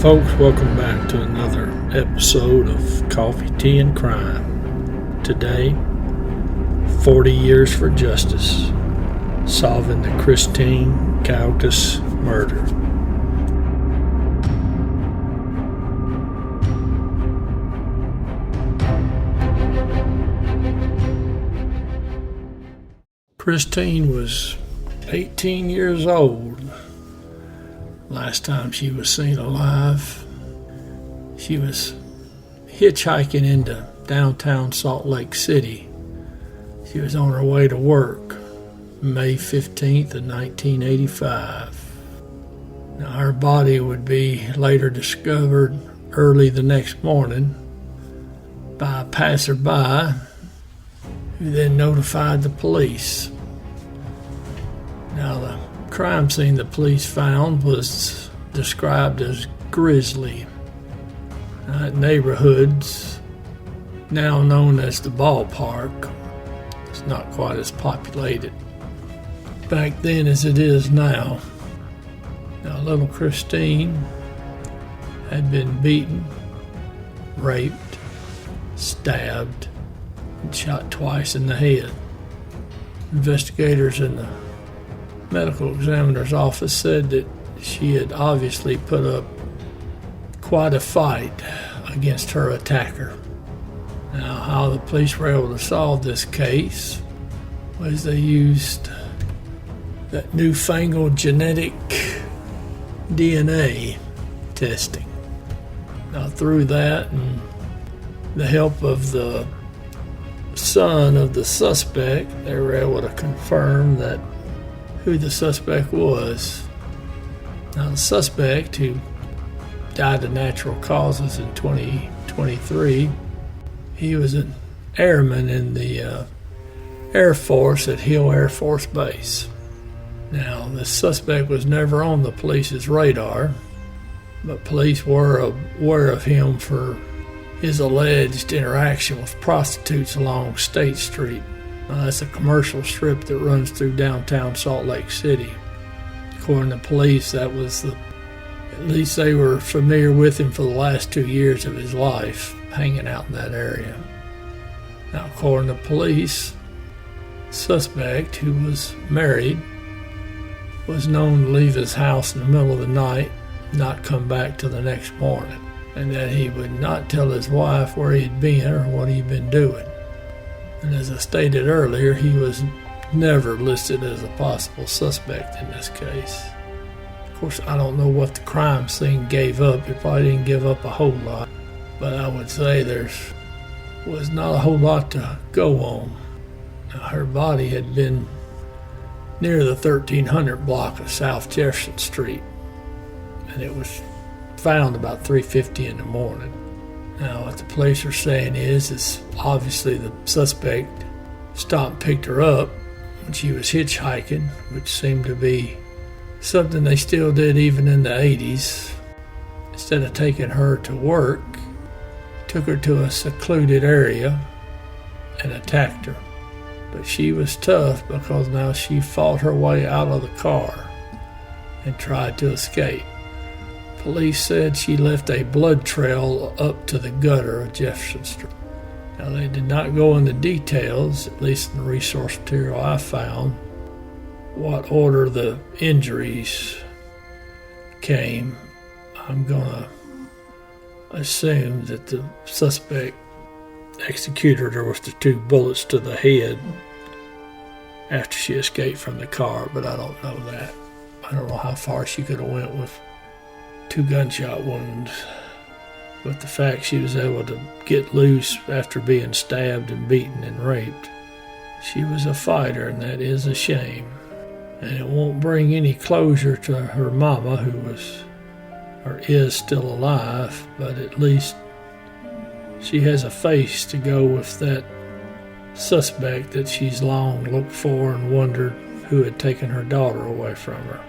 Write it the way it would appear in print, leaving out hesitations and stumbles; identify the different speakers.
Speaker 1: folks, welcome back to another episode of Coffee, Tea, and Crime. Today, 40 Years for Justice, solving the Christine Gallegos murder. Christine was 18 years old last time she was seen alive. She was hitchhiking into downtown Salt Lake City. She was on her way to work, May 15th of 1985. Now, her body would be later discovered early the next morning by a passerby who then notified the police. Now, the crime scene the police found was described as grisly. Neighborhoods, now known as the ballpark, it's not quite as populated back then as it is now. Now, little Christine had been beaten, raped, stabbed, and shot twice in the head. Investigators in the medical examiner's office said that she had obviously put up quite a fight against her attacker. Now, how the police were able to solve this case was they used that newfangled genetic DNA testing. Now, through that and the help of the son of the suspect, they were able to confirm that who the suspect was. Now, the suspect, who died of natural causes in 2023, he was an airman in the Air Force at Hill Air Force Base. Now, the suspect was never on the police's radar, but police were aware of him for his alleged interaction with prostitutes along State Street. That's a commercial strip that runs through downtown Salt Lake City. According to police, at least they were familiar with him for the last 2 years of his life, hanging out in that area. Now, according to police, the suspect, who was married, was known to leave his house in the middle of the night, not come back till the next morning, and that he would not tell his wife where he'd been or what he'd been doing. And as I stated earlier, he was never listed as a possible suspect in this case. Of course, I don't know what the crime scene gave up. It probably didn't give up a whole lot. But I would say there was not a whole lot to go on. Now, her body had been near the 1300 block of South Jefferson Street, and it was found about 3:50 in the morning. Now, what the police are saying is obviously the suspect stopped and picked her up when she was hitchhiking, which seemed to be something they still did even in the 80s. Instead of taking her to work, took her to a secluded area and attacked her. But she was tough because now she fought her way out of the car and tried to escape. Police said she left a blood trail up to the gutter of Jefferson Street. Now, they did not go into details, at least in the resource material I found, what order the injuries came. I'm going to assume that the suspect executed her with the 2 bullets to the head after she escaped from the car, but I don't know that. I don't know how far she could have went with 2 gunshot wounds. But the fact she was able to get loose after being stabbed and beaten and raped, she was a fighter, and that is a shame. And it won't bring any closure to her mama, who was or is still alive, but at least she has a face to go with that suspect that she's long looked for and wondered who had taken her daughter away from her.